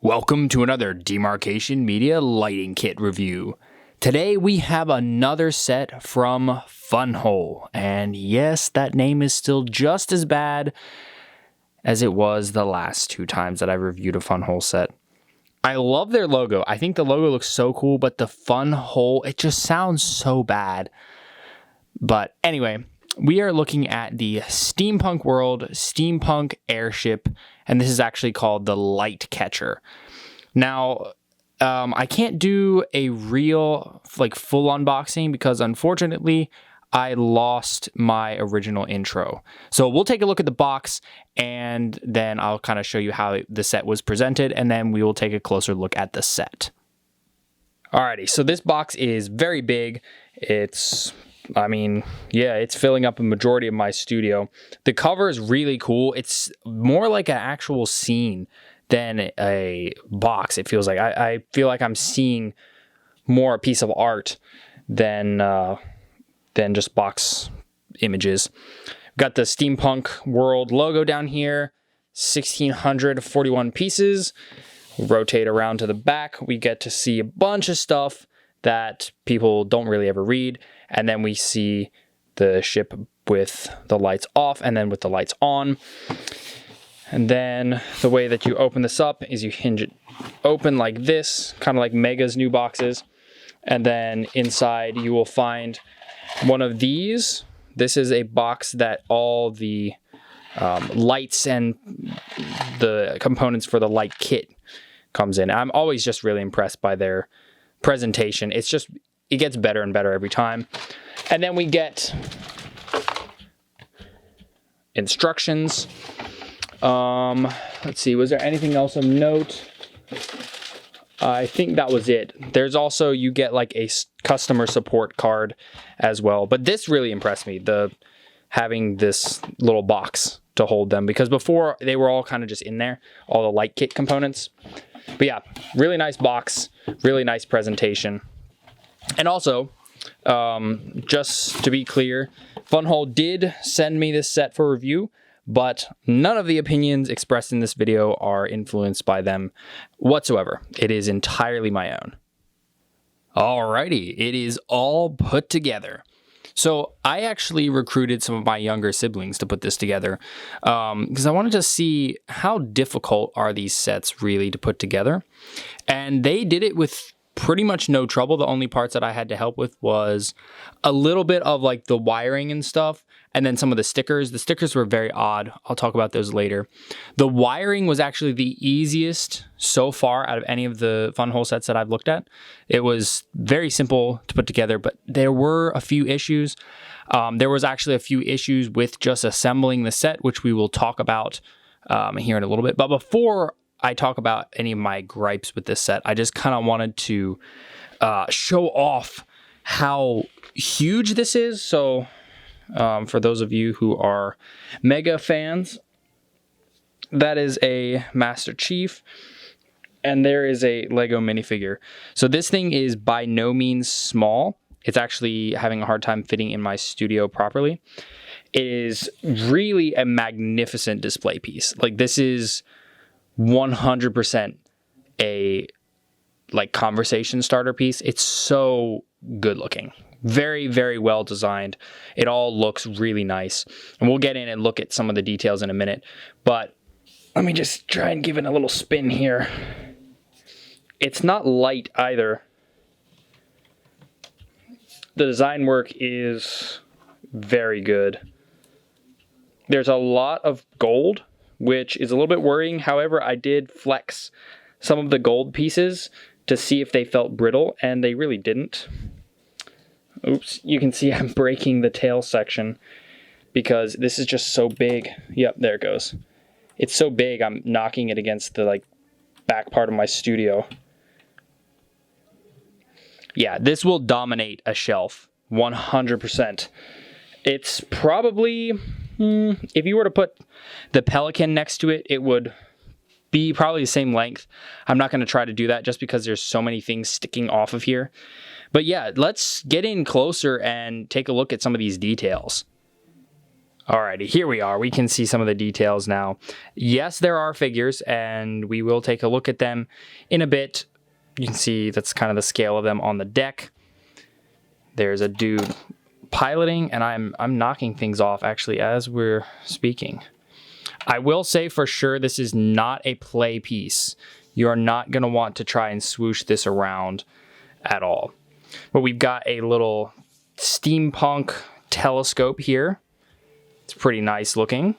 Welcome to another Demarcation Media lighting kit review. Today we have another set from Funwhole, and yes, that name is still just as bad as it was the last two times that I reviewed a Funwhole set. I love their logo. I think the logo looks so cool, but the Funwhole, it just sounds so bad. But anyway, we are looking at the Steampunk World Steampunk Airship, and this is actually called the Lightcatcher. Now, I can't do a real, full unboxing because unfortunately, I lost my original intro. So we'll take a look at the box, and then I'll kind of show you how the set was presented, and then we will take a closer look at the set. Alrighty, so this box is very big. It's filling up a majority of my studio. The cover is really cool. It's more like an actual scene than a box. It feels like I feel like I'm seeing more a piece of art than just box images. We've got the Steampunk World logo down here, 1,641 pieces. Rotate around to the back. We get to see a bunch of stuff that people don't really ever read. And then we see the ship with the lights off and then with the lights on. And then the way that you open this up is you hinge it open like this, kind of like Mega's new boxes. And then inside you will find one of these. This is a box that all the lights and the components for the light kit comes in. I'm always just really impressed by their presentation. It gets better and better every time. And then we get instructions. Let's see, was there anything else of note? I think that was it. There's also, you get like a customer support card as well. But this really impressed me, having this little box to hold them, because before they were all kind of just in there, all the light kit components. But yeah, really nice box, really nice presentation. And also, just to be clear, Funwhole did send me this set for review, but none of the opinions expressed in this video are influenced by them whatsoever. It is entirely my own. Alrighty, it is all put together. So I actually recruited some of my younger siblings to put this together because I wanted to see how difficult are these sets really to put together. And they did it with pretty much no trouble. The only parts that I had to help with was a little bit of like the wiring and stuff, and then some of the stickers. The stickers were very odd. I'll talk about those later. The wiring was actually the easiest so far out of any of the Funwhole sets that I've looked at. It was very simple to put together, but there were a few issues. There was actually a few issues with just assembling the set, which we will talk about here in a little bit. But before I talk about any of my gripes with this set, I just kind of wanted to show off how huge this is. So for those of you who are Mega fans, that is a Master Chief, and there is a Lego minifigure. So this thing is by no means small. It's actually having a hard time fitting in my studio properly. It is really a magnificent display piece. Like, this is 100% a conversation starter piece. It's so good looking. Very, very well designed. It all looks really nice. And we'll get in and look at some of the details in a minute. But let me just try and give it a little spin here. It's not light either. The design work is very good. There's a lot of gold, which is a little bit worrying. However, I did flex some of the gold pieces to see if they felt brittle, and they really didn't. Oops, you can see I'm breaking the tail section because this is just so big. Yep, there it goes. It's so big, I'm knocking it against the back part of my studio. Yeah, this will dominate a shelf, 100%. It's probably, if you were to put the Pelican next to it, it would be probably the same length. I'm not going to try to do that just because there's so many things sticking off of here. But yeah, let's get in closer and take a look at some of these details. Alrighty, here we are. We can see some of the details now. Yes, there are figures, and we will take a look at them in a bit. You can see that's kind of the scale of them on the deck. There's a dude piloting, and I'm knocking things off actually as we're speaking. I will say for sure this is not a play piece. You are not going to want to try and swoosh this around at all. But we've got a little steampunk telescope here. It's pretty nice looking.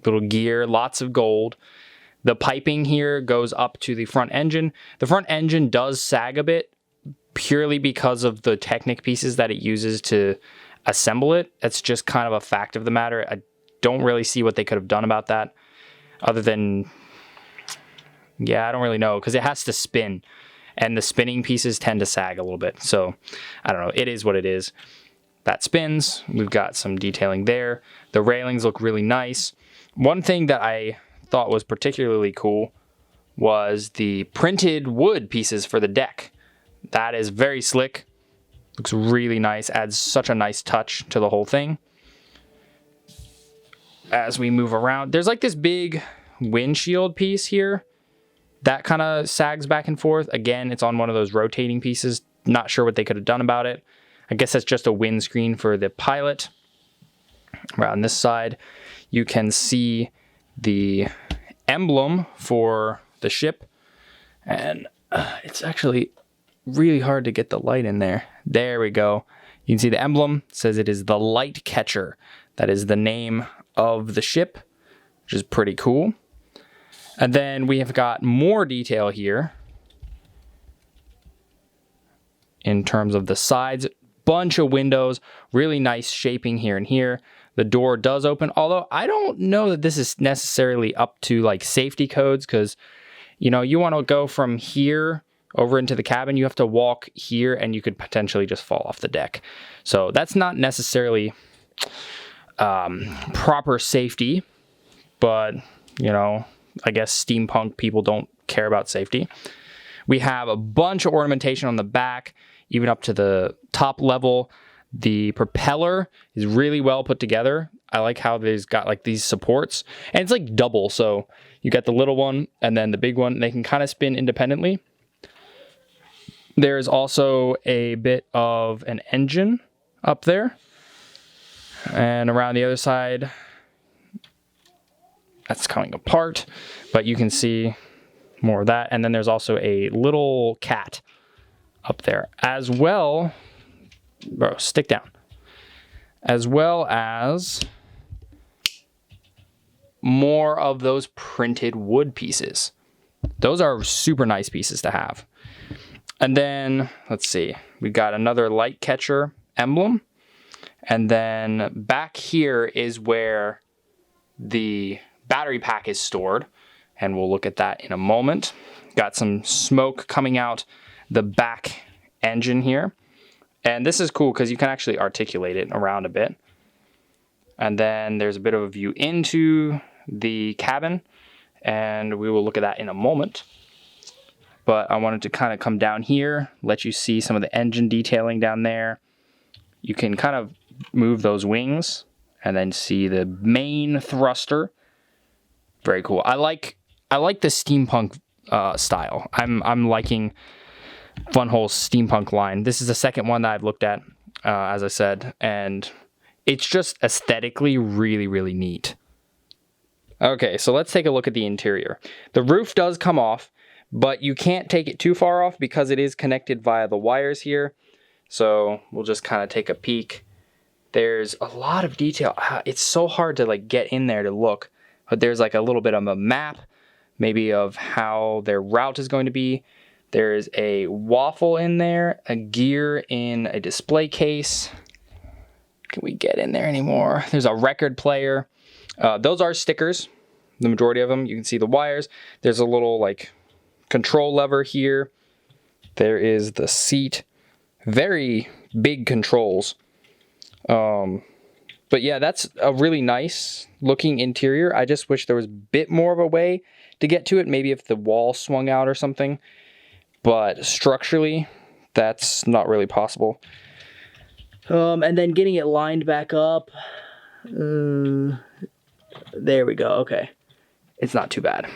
Little gear, lots of gold. The piping here goes up to the front engine. The front engine does sag a bit purely because of the Technic pieces that it uses to assemble it. That's just kind of a fact of the matter. I don't really see what they could have done about that other than, yeah, I don't really know because it has to spin and the spinning pieces tend to sag a little bit. So I don't know. It is what it is. That spins. We've got some detailing there. The railings look really nice. One thing that I thought was particularly cool was the printed wood pieces for the deck. That is very slick. Looks really nice. Adds such a nice touch to the whole thing. As we move around, there's like this big windshield piece here that kind of sags back and forth. Again, it's on one of those rotating pieces. Not sure what they could have done about it. I guess that's just a windscreen for the pilot. Around this side, you can see the emblem for the ship. And it's actually really hard to get the light in there. There we go. You can see the emblem. It says it is the Lightcatcher. That is the name of the ship, which is pretty cool. And then we have got more detail here in terms of the sides. Bunch of windows, really nice shaping here and here. The door does open, although I don't know that this is necessarily up to like safety codes because, you know, you want to go from here over into the cabin, you have to walk here and you could potentially just fall off the deck. So that's not necessarily proper safety, but, you know, I guess steampunk people don't care about safety. We have a bunch of ornamentation on the back, even up to the top level. The propeller is really well put together. I like how there's got like these supports and it's like double. So you got the little one and then the big one. They can kind of spin independently. There's also a bit of an engine up there and around the other side. That's coming apart, but you can see more of that. And then there's also a little cat up there as well. Bro, stick down. As well as more of those printed wood pieces. Those are super nice pieces to have. And then, let's see, we've got another Lightcatcher emblem. And then back here is where the battery pack is stored. And we'll look at that in a moment. Got some smoke coming out the back engine here. And this is cool because you can actually articulate it around a bit. And then there's a bit of a view into the cabin. And we will look at that in a moment. But I wanted to kind of come down here, let you see some of the engine detailing down there. You can kind of move those wings and then see the main thruster. Very cool. I like the steampunk style. I'm liking Funwhole's steampunk line. This is the second one that I've looked at, as I said, and it's just aesthetically really, really neat. Okay, so let's take a look at the interior. The roof does come off, but you can't take it too far off because it is connected via the wires here. So we'll just kind of take a peek. There's a lot of detail. It's so hard to like get in there to look, but there's like a little bit of a map, maybe of how their route is going to be. There's a waffle in there, a gear in a display case. Can we get in there anymore? There's a record player. Those are stickers, the majority of them. You can see the wires. There's a little like control lever here. There is the seat. Very big controls. But yeah, that's a really nice looking interior. I just wish there was a bit more of a way to get to it. Maybe if the wall swung out or something. But structurally, that's not really possible. And then getting it lined back up. There we go. Okay. It's not too bad.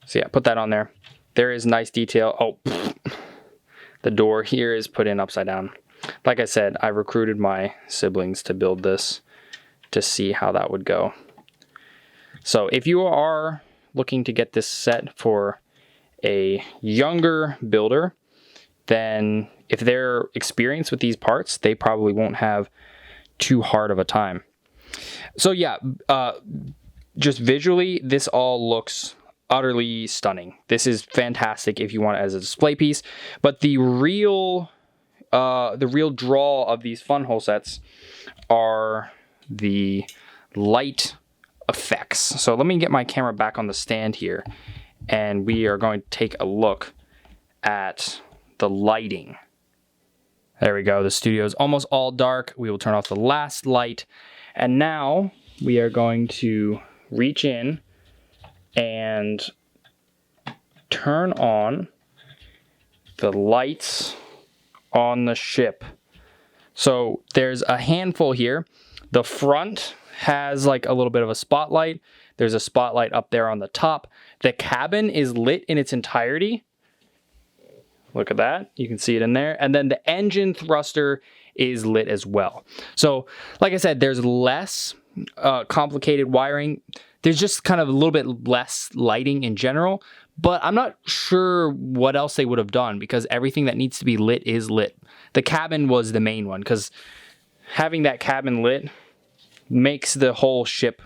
So yeah, put that on there. There is nice detail. Oh, the door here is put in upside down. Like I said, I recruited my siblings to build this to see how that would go. So if you are looking to get this set for a younger builder, then if they're experienced with these parts, they probably won't have too hard of a time. So yeah, just visually, this all looks utterly stunning. This is fantastic if you want it as a display piece, but the real draw of these Funwhole sets are the light effects. So let me get my camera back on the stand here, and we are going to take a look at the lighting. There we go. The studio is almost all dark. We will turn off the last light, and now we are going to reach in and turn on the lights on the ship. So there's a handful here. The front has like a little bit of a spotlight. There's a spotlight up there on the top. The cabin is lit in its entirety. Look at that. You can see it in there. And then the engine thruster is lit as well. So like I said, there's less complicated wiring. There's just kind of a little bit less lighting in general, but I'm not sure what else they would have done because everything that needs to be lit is lit. The cabin was the main one because having that cabin lit makes the whole ship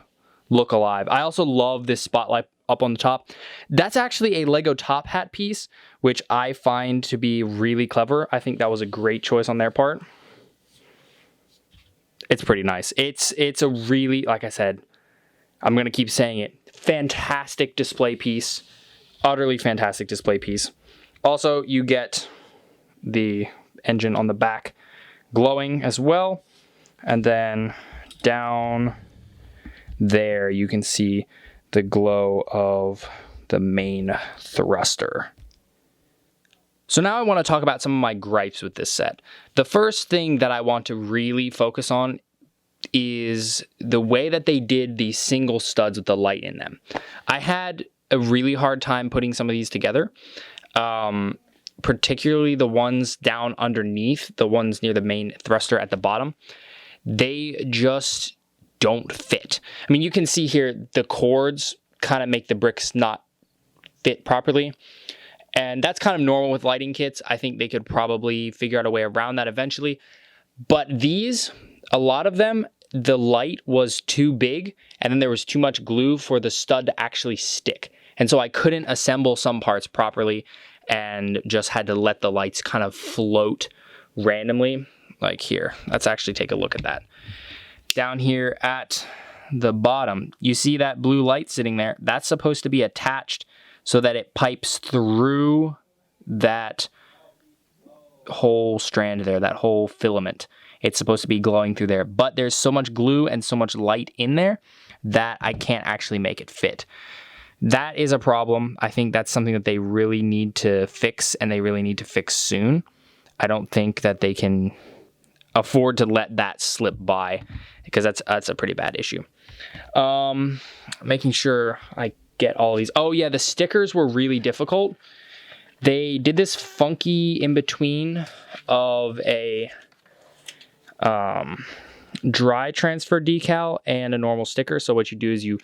look alive. I also love this spotlight up on the top. That's actually a Lego top hat piece, which I find to be really clever. I think that was a great choice on their part. It's pretty nice. It's a really, like I said, I'm going to keep saying it, fantastic display piece. Utterly fantastic display piece. Also, you get the engine on the back glowing as well. And then down there, you can see the glow of the main thruster. So now I want to talk about some of my gripes with this set. The first thing that I want to really focus on is the way that they did these single studs with the light in them. I had a really hard time putting some of these together, particularly the ones down underneath, the ones near the main thruster at the bottom. They just don't fit. I mean, you can see here the cords kind of make the bricks not fit properly. And that's kind of normal with lighting kits. I think they could probably figure out a way around that eventually. But these, a lot of them, the light was too big, and then there was too much glue for the stud to actually stick. And so I couldn't assemble some parts properly and just had to let the lights kind of float randomly. Like here, let's actually take a look at that. Down here at the bottom, you see that blue light sitting there? That's supposed to be attached so that it pipes through that whole strand there, that whole filament. It's supposed to be glowing through there, but there's so much glue and so much light in there that I can't actually make it fit. That is a problem. I think that's something that they really need to fix, and they really need to fix soon. I don't think that they can afford to let that slip by because that's a pretty bad issue. Making sure I get all these. Oh yeah, the stickers were really difficult. They did this funky in between of a dry transfer decal and a normal sticker. So what you do is you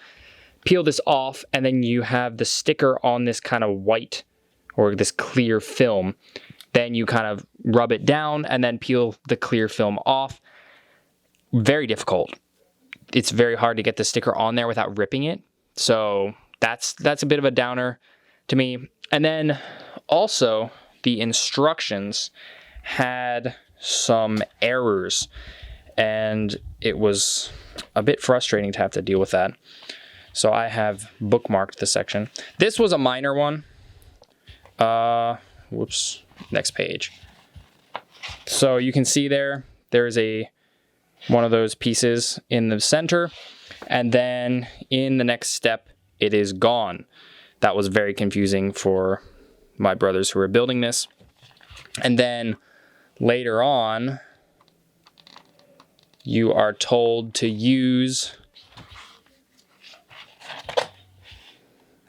peel this off, and then you have the sticker on this kind of white or this clear film. Then you kind of rub it down and then peel the clear film off. Very difficult. It's very hard to get the sticker on there without ripping it. So that's a bit of a downer to me. And then also the instructions had some errors, and it was a bit frustrating to have to deal with that. So I have bookmarked the section. This was a minor one. Whoops, next page. So you can see there's one of those pieces in the center, and then in the next step, it is gone. That was very confusing for my brothers who were building this. And then later on, you are told to use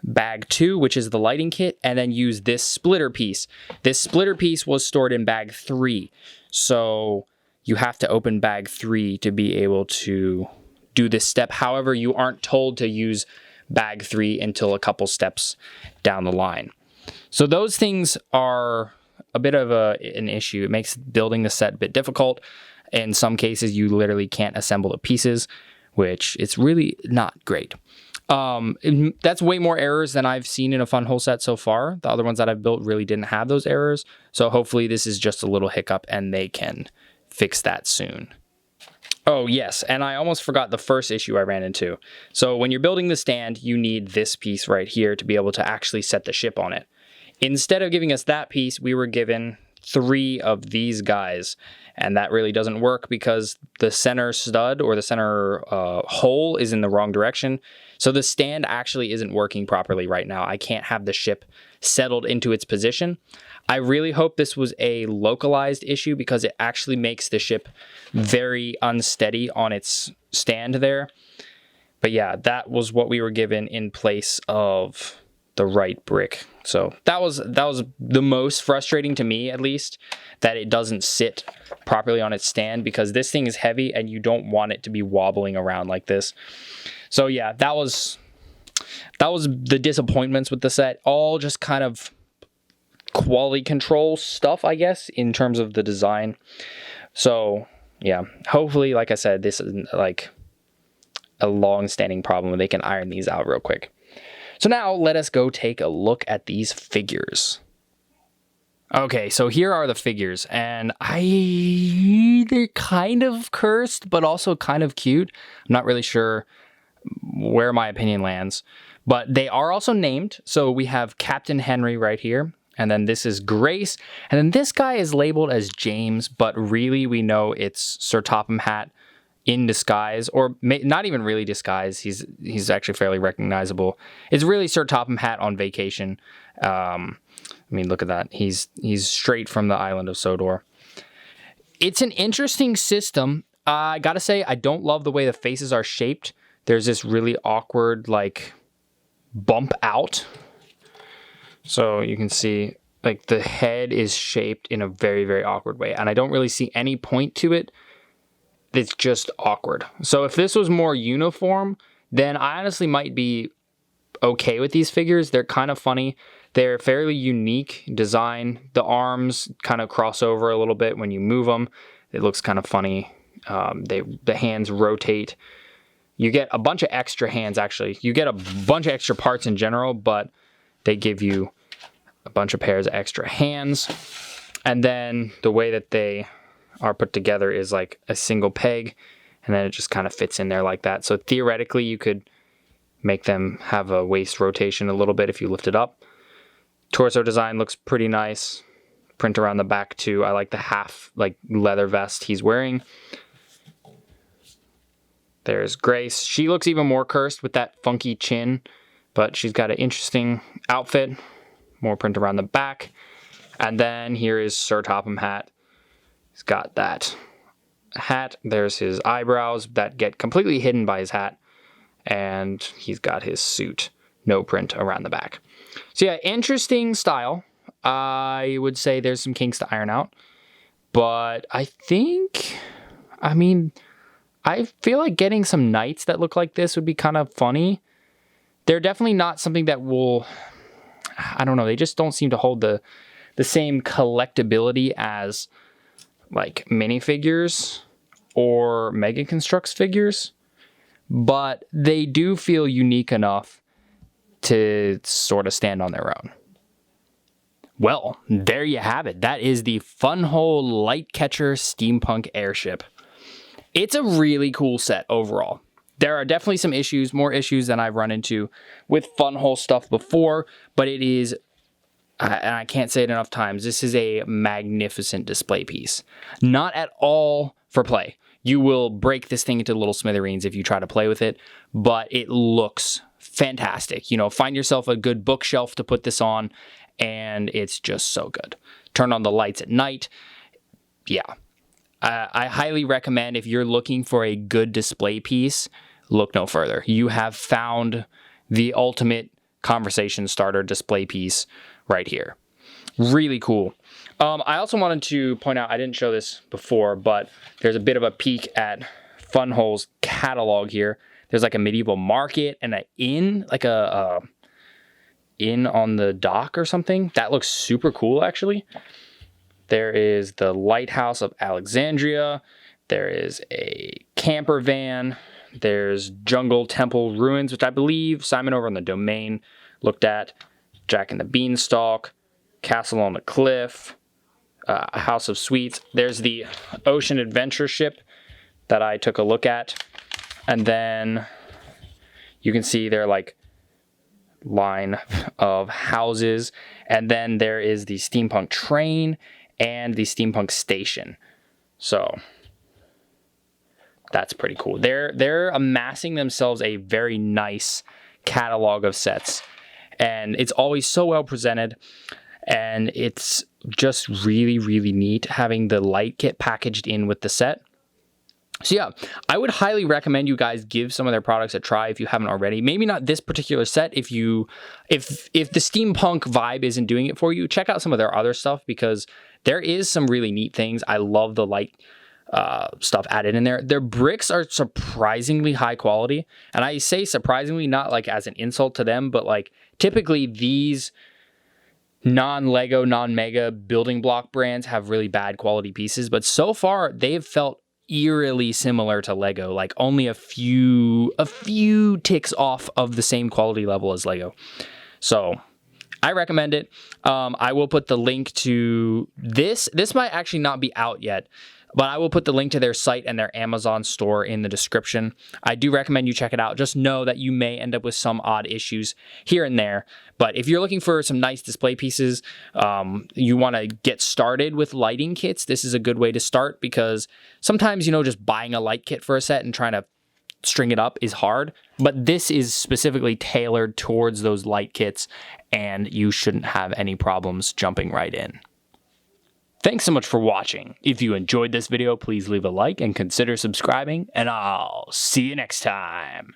bag 2, which is the lighting kit, and then use this splitter piece. This splitter piece was stored in bag 3, so you have to open bag 3 to be able to do this step. However, you aren't told to use bag 3 until a couple steps down the line. So those things are a bit of an issue. It makes building the set a bit difficult. In some cases, you literally can't assemble the pieces, which it's really not great. That's way more errors than I've seen in a Funwhole set so far. The other ones that I've built really didn't have those errors. So hopefully this is just a little hiccup and they can fix that soon. Oh yes, and I almost forgot the first issue I ran into. So when you're building the stand, you need this piece right here to be able to actually set the ship on it. Instead of giving us that piece, we were given 3 of these guys, and that really doesn't work because the center stud or the center hole is in the wrong direction. So the stand actually isn't working properly right now. I can't have the ship settled into its position. I really hope this was a localized issue because it actually makes the ship very unsteady on its stand there. But yeah, that was what we were given in place of the right brick. So that was the most frustrating to me, at least, that it doesn't sit properly on its stand, because this thing is heavy and you don't want it to be wobbling around like this. So yeah, that was the disappointments with the set. All just kind of quality control stuff, I guess, in terms of the design. So yeah, hopefully, like I said, this isn't like a long-standing problem. They can iron these out real quick. So now let us go take a look at these figures. Okay, so here are the figures, and they're kind of cursed, but also kind of cute. I'm not really sure where my opinion lands, but they are also named. So we have Captain Henry right here, and then this is Grace, and then this guy is labeled as James, but really we know it's Sir Topham Hatt in disguise, or not even really disguise. He's actually fairly recognizable. It's really Sir Topham Hatt on vacation. I mean, look at that. He's straight from the island of Sodor. It's an interesting system. I gotta say, I don't love the way the faces are shaped. There's this really awkward, like, bump out. So you can see, like, the head is shaped in a very, very awkward way. And I don't really see any point to it. It's just awkward. So if this was more uniform, then I honestly might be okay with these figures. They're kind of funny. They're fairly unique design. The arms kind of cross over a little bit when you move them. It looks kind of funny. The hands rotate. You get a bunch of extra hands, actually. You get a bunch of extra parts in general, but they give you a bunch of pairs of extra hands. And then the way that they are put together is like a single peg, and then it just kind of fits in there like that. So theoretically, you could make them have a waist rotation a little bit if you lift it up. Torso design looks pretty nice. Print around the back too. I like the half like leather vest he's wearing. There's Grace. She looks even more cursed with that funky chin, but she's got an interesting outfit. More print around the back. And then here is Sir Topham Hatt. He's got that hat. There's his eyebrows that get completely hidden by his hat. And he's got his suit. No print around the back. So yeah, interesting style. I would say there's some kinks to iron out. But I feel like getting some knights that look like this would be kind of funny. They're definitely not something that will, I don't know, they just don't seem to hold the same collectability as like minifigures or Mega Construx figures, but they do feel unique enough to sort of stand on their own. Well, there you have it. That is the Funwhole Lightcatcher Steampunk Airship. It's a really cool set overall. There are definitely some issues, more issues than I've run into with Funwhole stuff before, but it is, and I can't say it enough times, this is a magnificent display piece. Not at all for play. You will break this thing into little smithereens if you try to play with it, but it looks fantastic. You know, find yourself a good bookshelf to put this on, and it's just so good. Turn on the lights at night. Yeah. I highly recommend, if you're looking for a good display piece, look no further. You have found the ultimate conversation starter display piece right here. Really cool. I also wanted to point out, I didn't show this before, but there's a bit of a peek at Funwhole's catalog here. There's like a medieval market and an inn, like a inn on the dock or something. That looks super cool, actually. There is the Lighthouse of Alexandria. There is a camper van. There's Jungle Temple Ruins, which I believe Simon over on the Domain looked at. Jack and the Beanstalk. Castle on the Cliff. House of Sweets. There's the Ocean Adventure ship that I took a look at. And then you can see their like line of houses. And then there is the Steampunk train and the Steampunk station. So that's pretty cool. They're amassing themselves a very nice catalog of sets, and it's always so well presented, and it's just really, really neat having the light kit packaged in with the set. So yeah, I would highly recommend you guys give some of their products a try if you haven't already. Maybe not this particular set. If the steampunk vibe isn't doing it for you, check out some of their other stuff, because there is some really neat things. I love the light stuff added in there. Their bricks are surprisingly high quality, and I say surprisingly not like as an insult to them, but like typically these non-Lego, non-Mega building block brands have really bad quality pieces, but so far they've felt eerily similar to Lego, like only a few ticks off of the same quality level as Lego. So I recommend it. I will put the link to this. This might actually not be out yet, but I will put the link to their site and their Amazon store in the description. I do recommend you check it out. Just know that you may end up with some odd issues here and there. But if you're looking for some nice display pieces, you want to get started with lighting kits, this is a good way to start, because sometimes, just buying a light kit for a set and trying to string it up is hard. But this is specifically tailored towards those light kits, and you shouldn't have any problems jumping right in. Thanks so much for watching. If you enjoyed this video, please leave a like and consider subscribing, and I'll see you next time.